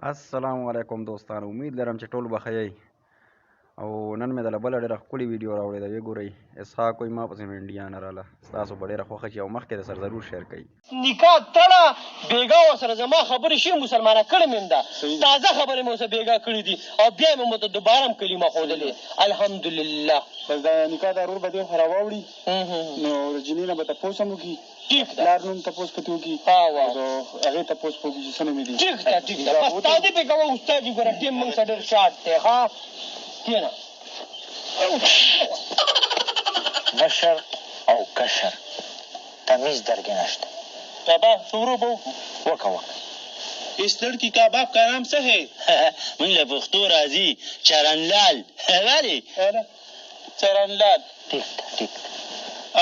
السلام علیکم دوستانو، امید لرم چې ټول به ښه یئ. او نن مې دله بله ډېره ښکلې ویډیو راوړې ده، وګورئ. اسحاق وایي ما پسې مې انډیا نه راله، ستاسو به ډېره خوښه شي او مخکې د سر ضرور شیر کوئ. نکاح تړه بېګا ورسره زما خبرې شي مسلمانه کړې مې هم ده، تازه خبرې مې ورسره بېګا کړې دي او بیا مې ورته دوباره هم کلمه ښودلې. الحمدلله. بس د نکاح دا رور به دې خوا راواوړي نو د جینۍ نه به تپوس هم وکړي، ټیک ده. پلار نوم تپوس پکې وکړي، هغې تپوس په وکړي چې څه نوم یې دی. ټیک ده ټیک ده. بس تا دې پې کوه استاد جي، ګوره ټیم موږ سره ډېر شارټ دی. ښه کښېنه. مشر او کشر تمیز درکې نشته. بابا شروع به وکړه اس لڑکی کا باپ کا نام څه ہے؟ موږ له پښتو راځي چرنلال. ولې چرنلال. ټیک ده ټیک ده.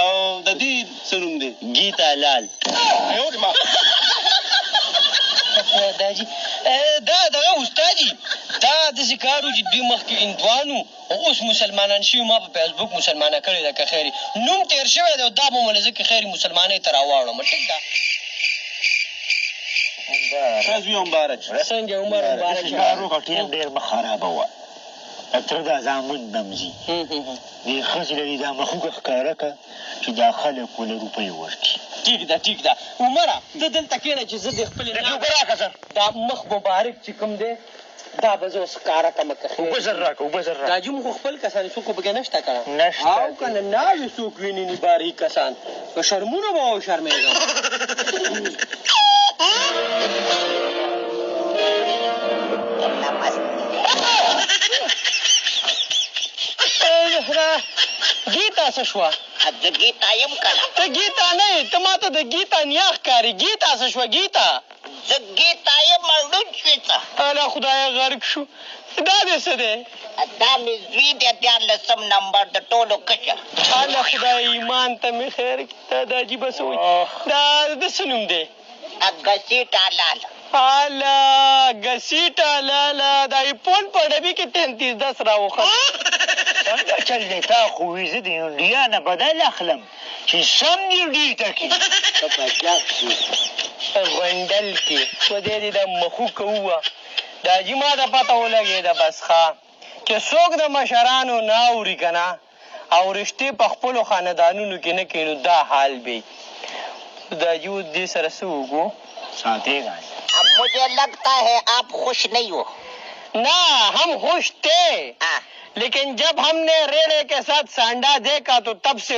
او د دې څه نوم دی؟ ګیتا لال. دا جي دا دغه استاد جي، دا داسې کار و چې دوی مخکې هندوانو او اوس مسلمانان شوي. ما په فیسبوک مسلمانه کړې ده که خیري نوم تېر شوی دی او دا به مله زه که خیري مسلمانۍ ته راواړم. ټیک ده. ښځوي مبارک څنګه عمر مبارک شه. ناروغه ټیم ډېر مه خرابوه. تره دا زامن نمځي دې ښځې لري دا مخوږه ښکاره کړه چې دا خلک له روپۍ ورکړي. ټیک ده ټیک ده. عمره ته دلته کښېنه چې زه د خپلې دا مخ مبارک چې کوم دی دا به زه اوس ښکاره کړمه که خیر. اوبه زر راکړه اوبه زر راکړه. دا جي مو خو خپل کسان څوک خو پکې نشته که نشته او که نه ناوې څوک ویني نباري کسان که شرمونه به وشرمېږم. ګیتا څه شوه؟ زه ګیتا یم که نه؟ ته ګیتا نه یې، ته ما ته د ګیتا نیا ښکاري. ګیتا څه شوه ګیتا؟ زه ګیتا یم ړوند شوې څه؟ الله خدایه غرق شو. دا دې څه دی؟ دا مې زوی دی 14 نمبر د ټولو کشر. الله خدای ایمان ته مې خیر کړي. دا د عجیبه څه وایي. دا د څه نوم دی؟ ګسیټا لال. الله ګسیټا لاله. دا ایفون په ډبي کې 3310 راوخت. څنګه چل دی تا خو وي زه د انډیا نه بدل اخلم چې سم دې ډیټه کړي. غونډل کې خدای دې د مخوکه ووه. دا جي ما ته پته ولګېده بس ښه چې څوک د مشرانو نه اوري که نه او رشتې په خپلو خاندانونو کې نه کوي نو دا حال وي. دا جي اوس دې سره څه وکړو؟ ساتې گا مجھے لگتا ہے آپ خوش نہیں ہو. ना हम खुश थे लेकिन जब हमने रेड़े के साथ सांडा देखा तो तब से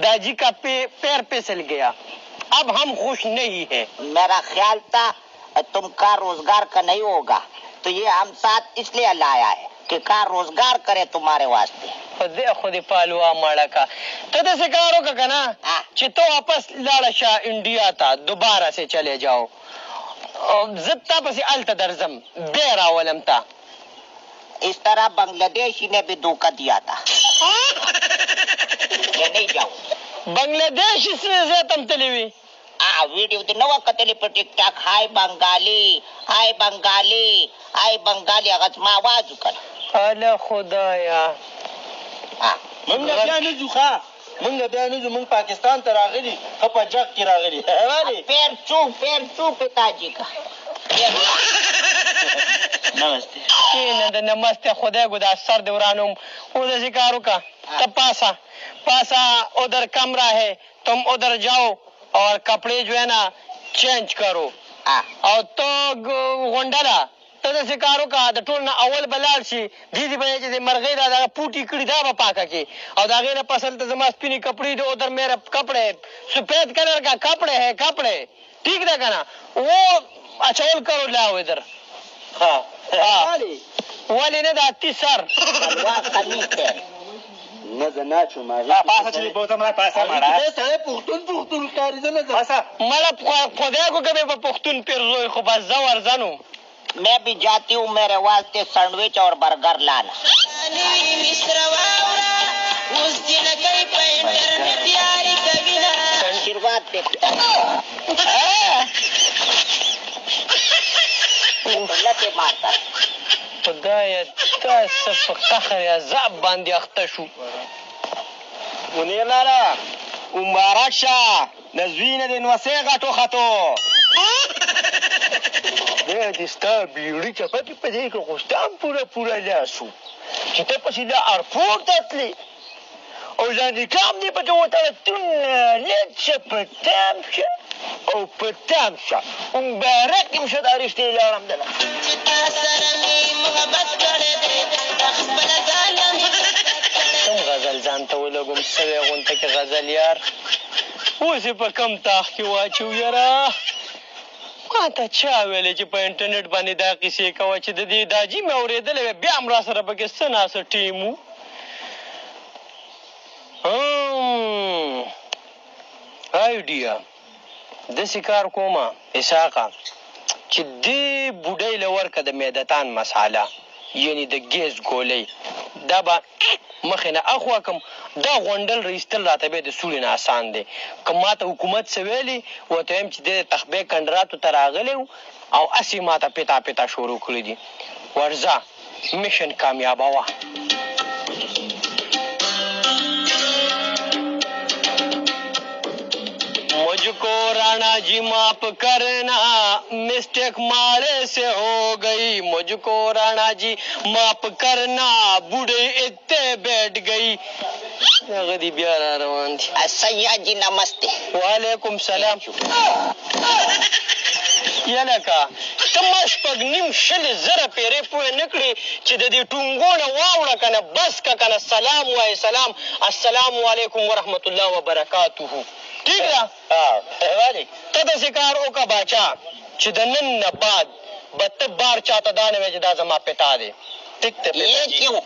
दाजी का पैर फिसल गया. अब हम खुश नहीं है. मेरा ख्याल था तुम का रोजगार का नहीं होगा तो ये हम साथ इसलिए लाया है कि का रोजगार करे तुम्हारे वास्ते. خود پالوا ماړه کا ته داسې کار وکړه که نه چې ته واپس لاړه شه انډیا ته دوباره سے چلے جاؤ. زه تا پسې هلته درځم بیا راولم تا. इस तरह बांग्लादेशी ने भी धोखा दिया था. ये नहीं जाओ. بنګلادیش ځای ته هم تللی وي. वीडियो दे नवा कतले पर टिकटॉक हाय बंगाली هغه ما आवाज وکړ. الله خدایا موږ بیا نه ځو ښه موږ بیا نه ځو موږ پاکستان ته راغلي ښه په جګ کې راغلي. پیر چو पिताजी का नमस्ते. کښېنه د نمسته خدای ګدا سر دې ورانوم. او داسې کار وکړه ته پاسا ادھر کمرہ ہے تم ادھر جاؤ اور کپڑے جو ہے نا چینج کرو. او ته غونډله ته داسې کار وکړه د ټول نه اول به لاړ شي دیدي به چې د مرغۍ دا دغه پوټي کړي دا به پاکه کړي او د هغې نه پس هلته زما سپینې کپړې دي ادھر میرا کپڑے سفید کلر کا کپڑے ہے کپڑے ٹھیک ده که نه وہ اچول کرو لاؤ ادھر. ولې نه دا تی سر نه زه ناچو پاسه چې بوته مړه پاسه مړه سړی پښتون ښکاري زه نه مړه خدای کو که مې په پښتون پیرزوی خو بس زه ورځنو. मैं भी जाती हूँ मेरे वास्ते सैंडविच और बर्गर लाना. आशीर्वाद दे मारता خدایه دا څه په قهر عذاب باندې اخته شو. منیر لاله مبارک شه د زوی نه دې نوسې غټ وختو. خدای دې ستا بیړي چپکې په دې کې خو ستا هم پوره لاس و چې ته پسې دا ارپورټ ته تلې او ځانکام دې پکې وتړه لږ شه په تام شه او په تام شه مبارک یم شه دا رښتې لاړم دله چې تا سره مې محبت کړی دی دا خپله ظالم کوم غزل ځان ته ولګوم سوی غونته کې غزل یار اوس یې په کم تاخ کې واچو یاره ما ته چا ویلې چې په انټرنیټ باندې دا قیسې کوه چې د دې داجي مې اورېدلی وې بیا هم را سره پکې څه ناسه ټیم و آیډیا داسې کار کومه اسحاقه چې دې بوډۍ له ورکه د معدتان مساله یعنې د ګیس ګولۍ دا به مخې نه اخوا کم دا غونډل رایستل راته بیا د سوړې نه اسان دی که ما ته حکومت څه ویلي ورته وایم چې د تخبې کنډراتو ته راغلی او هسې ما ته پیتا شروع کړي دي ورځه میشن کامیابوه मुझको राणा जी माफ करना मिस्टेक मारे से हो गई मुझको राणा जी माफ करना बूढ़े इतने बैठ गई गदी बिहार रोان सैयद जी नमस्ते वालेकुम सलाम یلکه ته ما شپږ نیم شل زره پیرې پوهې نه کړې چې د دې ټونګو نه واوړه که نه بس که که نه سلام وایې سلام السلام علیکم ورحمت الله وبرکاتهو ٹھیک ده ولې ته داسې کار وکړه باچا چې د نن نه بعد به ته بار چاته دا نه وایې چې دا زما پتا دی ٹھیک ته یہ کیوں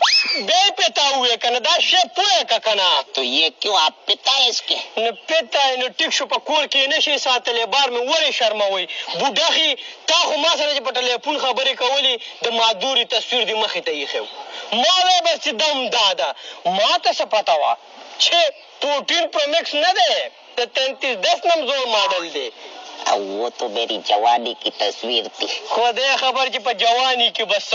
بیا یې پتا ووایې که نه دا شی پوهې که که نه تو یہ کیوں آپ پتا ہے اس کے نو پتا یې نو ټیک شو په کور کې یې نه شي ساتلی بار مې ولې شرموئ بوډاخي تا خو ما سره چې په ټلیفون خبرې کولې د مادوري تصویر دې مخې ته ایښی و ما وی بس چې دم دا ده ما ته څه پته وه چې 14 پرو میکس نه دی د 3310 نم زوړ ماډل دی وہ تو میری جوانی کی تصویر تھی خدای خبر چې په جوانی کې بس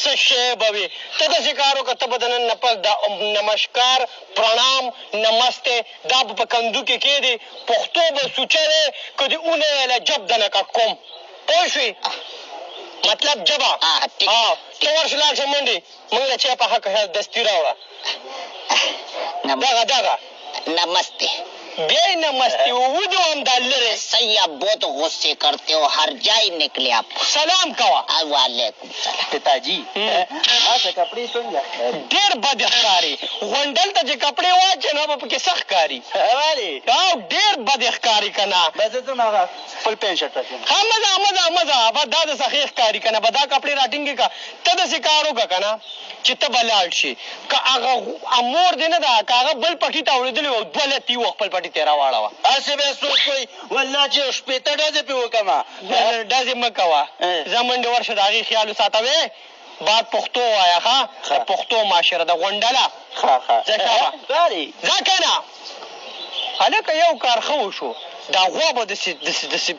څه شی به وي ته داسې کار وکړه ته به د نن نه پس دا نمشکار پرنام نمسته دا به په کندو کې کېدې پښتو به سوچه دی که د اونه ویله جب دنه که کوم پوه شوې مطلب جبه ته ورشه لاړ شه منډې موږ له چا په حق دستي راوړه دغه نمستے بیا یې نمستې وودو هم دا لرې سیاب بہت غصے کرتے ہو ہر جائے نکلے آپ سلام کوه وعلیکم السلام پتاجي تاسو کپړې څنګه ډېر بد ښکاري غونډل ته چې کپړې واچې نو به پکې څه ښکاري ولې او ډېر بد ښکاري که نه بس ته هغه خپل پین شرټ راکړم ها مزه به دا د سخې ښکاري که نه به دا کپړې راټینګې که ته داسې کار وکړه که نه چې ته به لاړ شي که هغه مور دې نه ده که هغه بل پټي ته اورېدلي وو دوه لتي وو خپل پټي ته یې راواړوه هسې بیا څوک وایي والله چې شپېته ډزې پې وکړم ډزې مه کوه زه منډې ورشه د هغې خیال وساته وې باد پښتو وایه ښه د پښتو معاشره د غونډله ځه ښه ځه که نه هلکه یو کار ښه وشو دا غوا به داسې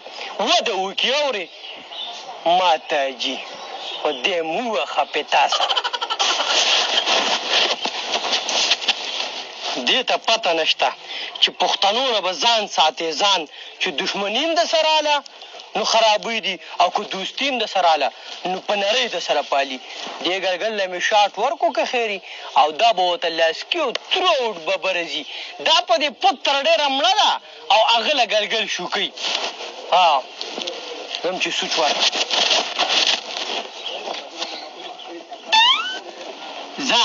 وده وکړي اورې ماتاجي خدای مو وخه پې تاسو دې ته پته نشته چې پښتنو نه به ځان ساتې ځان چې دښمني هم د سره اله نو خرابوي دي او که دوستي هم د سره اله نو په نرۍ د سره پالي دې ګلګل له مې شاټ ورکو که خیري او دا به ورته لاسکي او تروټ به برځي دا په دې پت تر ډېره مړه ده او هغه له ګلګل شوکوي ځم چې سوچ ورکړه ځه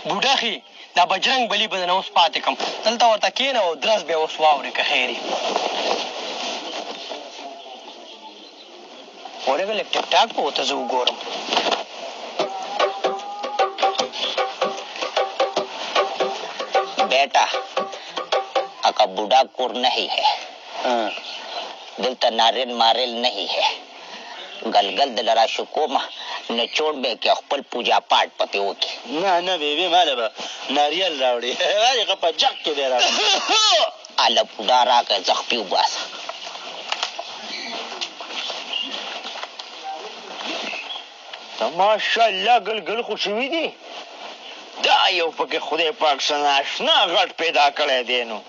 بوډاخي دا بجرنګ بلي به نه اوس پاتې کړم دلته ورته کښېنه او درز بیا اوس واورې که خیري ورېږه لږ ټیک ټاک به ورته زه وګورم بیٹا اکا بوڑھا کور نہیں ہے دلتا ناریل ماریل نہیں ہے گلگل دلرا شکوما نچوڑ بے کے خپل پوجا پاٹ پتی ہوتی نه بیبي ماله به ناریل راوړي هغه په جک کې دی راوړي آله بوډا راکه زخ پیو باسه ماشاءالله ګلګل خو شوي دي دا یو پکې خدای پاک څه ناشنا غټ پیدا کړی دی نو